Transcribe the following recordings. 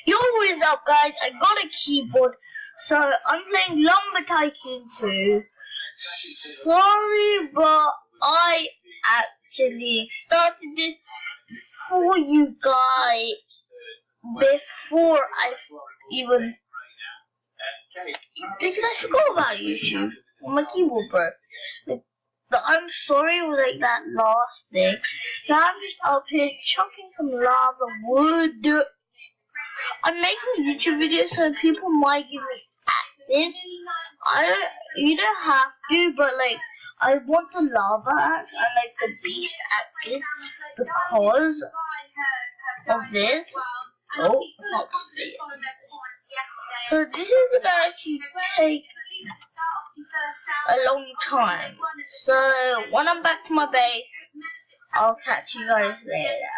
Yo, what is up, guys? I got a keyboard, so I'm playing Lumber Tycoon 2. Sorry, but I actually started this before you guys, before I even, because I forgot about YouTube. My keyboard broke. The I'm sorry was like that last thing. So I'm just up here chopping some lava wood. I'm making a YouTube video so people might give me axes. You don't have to, but like I want the lava axe and like the beast axes because of this. Oh, I can't see it. So this is gonna actually take a long time. So when I'm back to my base, I'll catch you guys later.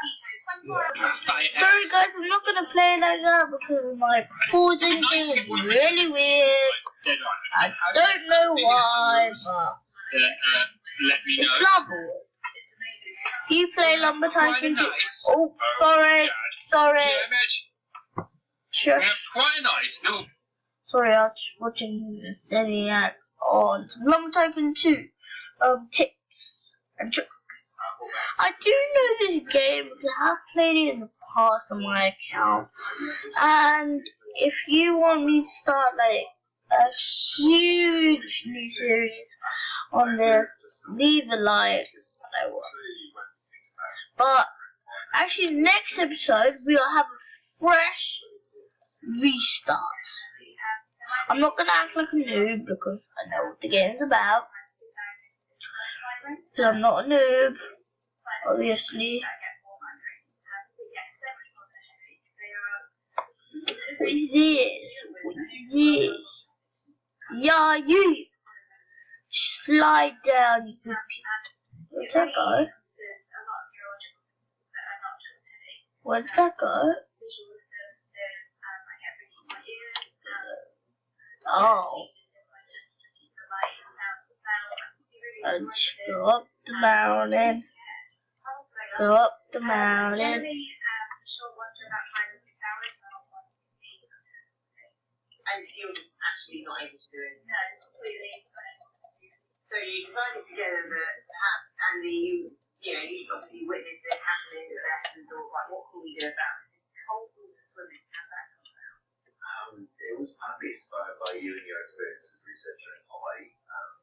Sorry guys, I'm not gonna play like that because my pausing thing is really weird. I don't know why, but it's Lumber. You play Lumber Tycoon too? Oh, sorry. Shush. Quite a nice little. Sorry, I was just watching this Zeniac on Lumber Tycoon 2. Tips and tricks. I do know this game because I have played it in the past on my account. And if you want me to start like a huge new series on this, leave a like and I will. But actually next episode we'll have a fresh restart. I'm not gonna act like a noob because I know what the game's about. Because I'm not a noob, obviously. What is this? What is this? Yeah, you slide down, you good people. Where'd that go? Where'd that go? Oh. And go up the mountain. Go up the mountain. And you're just actually not able to do it. No, completely. So you decided together that perhaps, Andy, you obviously witnessed this happening at left and thought, right, what can we do about this? Cold water swimming, how's that come about? It was partly inspired by you and your experience as a researcher in Hawaii.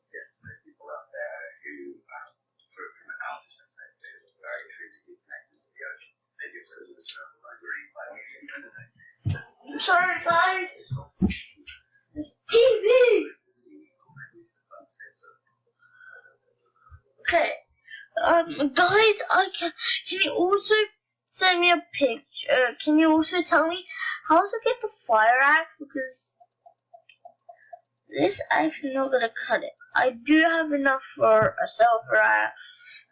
Getting to know people out there who, from an alpha perspective, are very intrinsically connected to the ocean. Maybe it's because of the surrounding by marine biology, I don't know. Sorry guys, it's TV. Okay, guys, can you also send me a picture? Can you also tell me how to get the fire axe? Because this axe is not gonna cut it. I do have enough for a silver axe.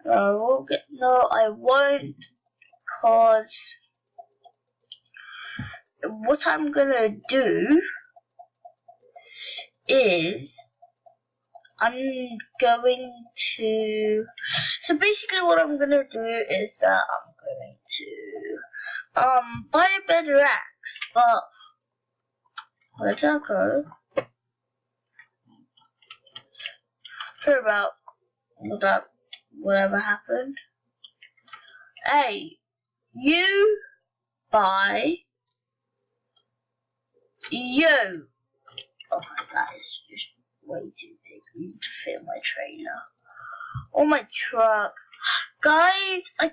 I won't, cause what I'm gonna do is I'm going to. So basically, what I'm gonna do is I'm going to buy a better axe. But where'd that go? Sorry about that. Whatever happened. Hey, you buy. You. Oh, that is just way too big to fit my trailer or my truck. Guys, I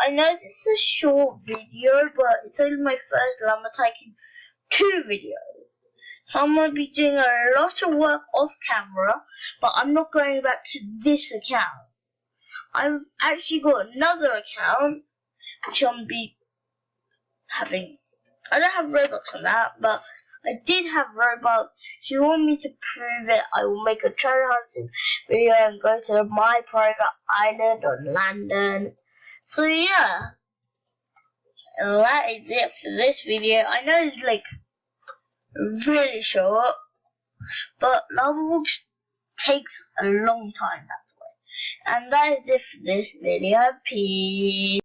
know this is a short video, but it's only my first Lumber Tycoon 2 video. So I'm going to be doing a lot of work off camera, but I'm not going back to this account. I've actually got another account, which I'm be having. I don't have Robux on that, but I did have Robux. If you want me to prove it, I will make a treasure hunting video and go to my private island on London. So yeah, and that is it for this video. I know it's like really short, but lava walks takes a long time, that's why. And that is it for this video. Peace.